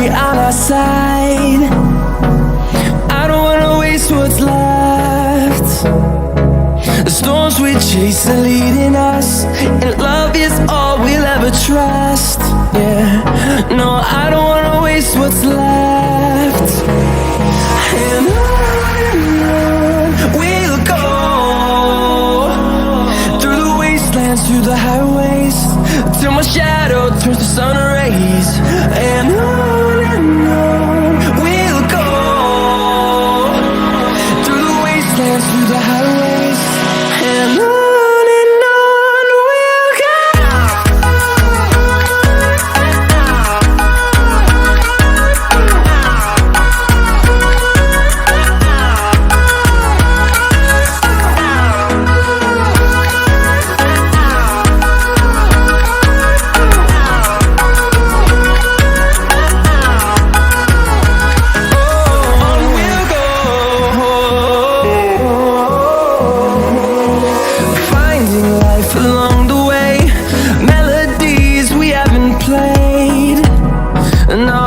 victory on our side. I don't wanna waste what's left. The storms we chase are leading us, and love is all we'll ever trust. Yeah, no, I don't wanna waste what's left. And on we'll go, through the wastelands, through the highways, till my shadow turns to sun rays. And on